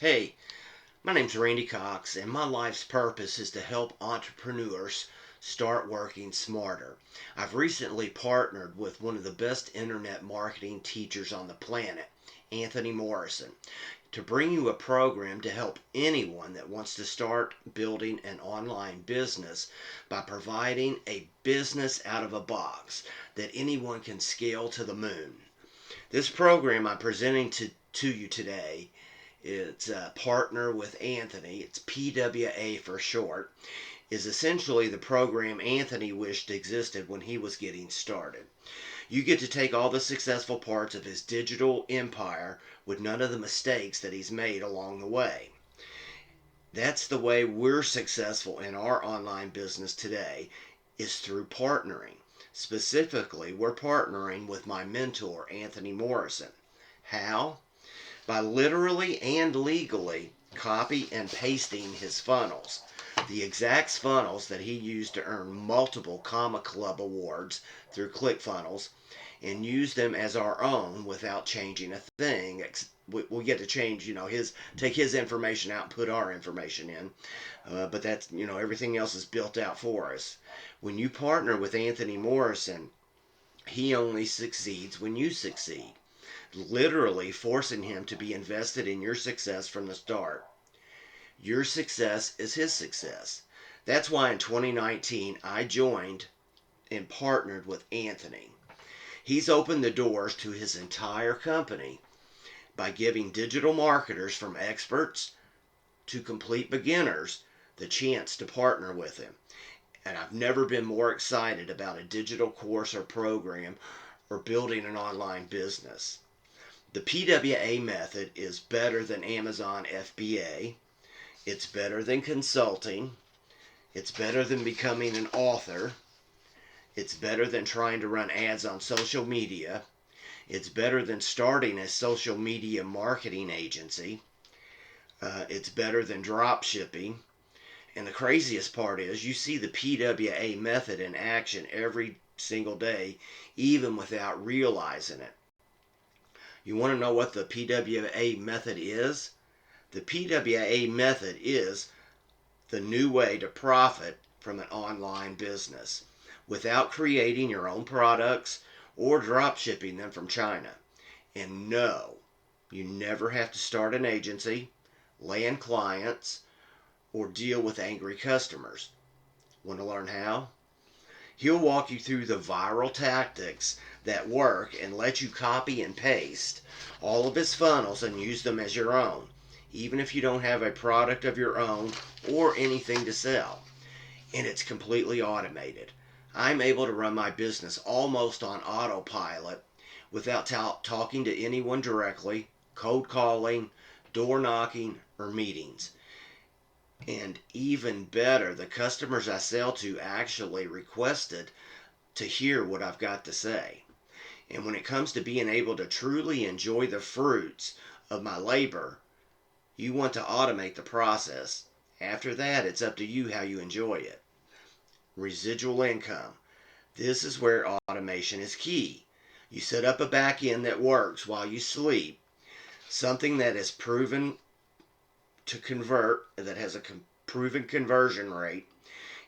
Hey, my name's Randy Cox, and my life's purpose is to help entrepreneurs start working smarter. I've recently partnered with one of the best internet marketing teachers on the planet, Anthony Morrison, to bring you a program to help anyone that wants to start building an online business by providing a business out of a box that anyone can scale to the moon. This program I'm presenting to you today, it's a partner with Anthony, it's PWA for short, is essentially the program Anthony wished existed when he was getting started. You get to take all the successful parts of his digital empire with none of the mistakes that he's made along the way. That's the way we're successful in our online business today, is through partnering. Specifically, we're partnering with my mentor, Anthony Morrison. How? By literally and legally copy and pasting his funnels. The exact funnels that he used to earn multiple Comma Club awards through ClickFunnels, and use them as our own without changing a thing. We get to change, take his information out and put our information in. But that's, everything else is built out for us. When you partner with Anthony Morrison, he only succeeds when you succeed, literally forcing him to be invested in your success from the start. Your success is his success. That's why in 2019 I joined and partnered with Anthony. He's opened the doors to his entire company by giving digital marketers from experts to complete beginners the chance to partner with him. And I've never been more excited about a digital course or program or building an online business. The PWA method is better than Amazon FBA. It's better than consulting. It's better than becoming an author. It's better than trying to run ads on social media. It's better than starting a social media marketing agency. It's better than drop shipping. And the craziest part is you see the PWA method in action every single day, even without realizing it. You want to know what the PWA method is? The PWA method is the new way to profit from an online business without creating your own products or drop shipping them from China. And no, you never have to start an agency, land clients, or deal with angry customers. Want to learn how? He'll walk you through the viral tactics that work and let you copy and paste all of his funnels and use them as your own, even if you don't have a product of your own or anything to sell. And it's completely automated. I'm able to run my business almost on autopilot without talking to anyone directly, cold calling, door knocking, or meetings. And even better, the customers I sell to actually requested to hear what I've got to say. And when it comes to being able to truly enjoy the fruits of my labor, you want to automate the process. After that, it's up to you how you enjoy it. Residual income. This is where automation is key. You set up a back end that works while you sleep, something that is proven to convert, that has a proven conversion rate,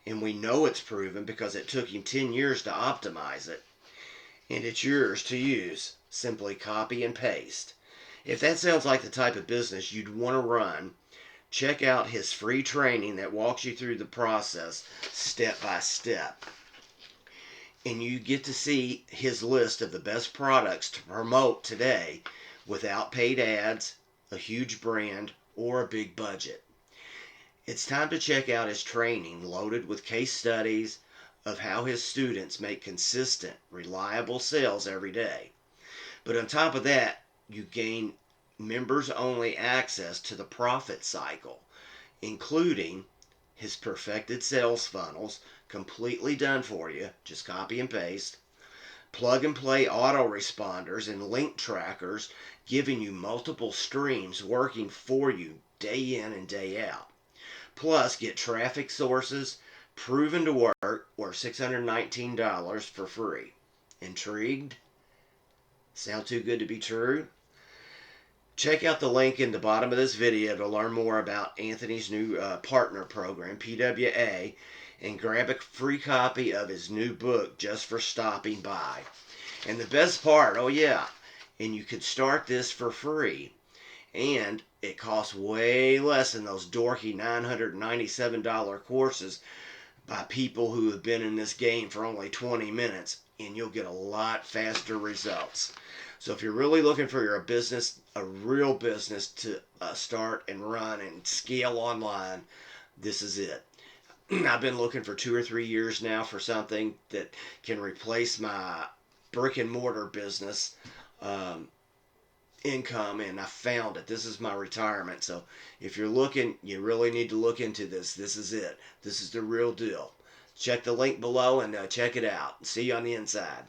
and we know it's proven because it took him 10 years to optimize it, and it's yours to use. Simply copy and paste. If that sounds like the type of business you'd want to run, check out his free training that walks you through the process step by step. And you get to see his list of the best products to promote today without paid ads, a huge brand, or a big budget. It's time to check out his training loaded with case studies of how his students make consistent, reliable sales every day. But on top of that, you gain members-only access to the profit cycle, including his perfected sales funnels, completely done for you, just copy and paste, plug and play autoresponders and link trackers, giving you multiple streams working for you day in and day out. Plus, get traffic sources proven to work, or $619 for free. Intrigued? Sound too good to be true? Check out the link in the bottom of this video to learn more about Anthony's new partner program, PWA, and grab a free copy of his new book just for stopping by. And the best part, oh yeah, and you could start this for free. And it costs way less than those dorky $997 courses by people who have been in this game for only 20 minutes, and you'll get a lot faster results. So if you're really looking for your business, a real business to start and run and scale online, this is it. I've been looking for 2 or 3 years now for something that can replace my brick and mortar business income, and I found it. This is my retirement. So if you're looking, you really need to look into this. This is it. This is the real deal. Check the link below and check it out. See you on the inside.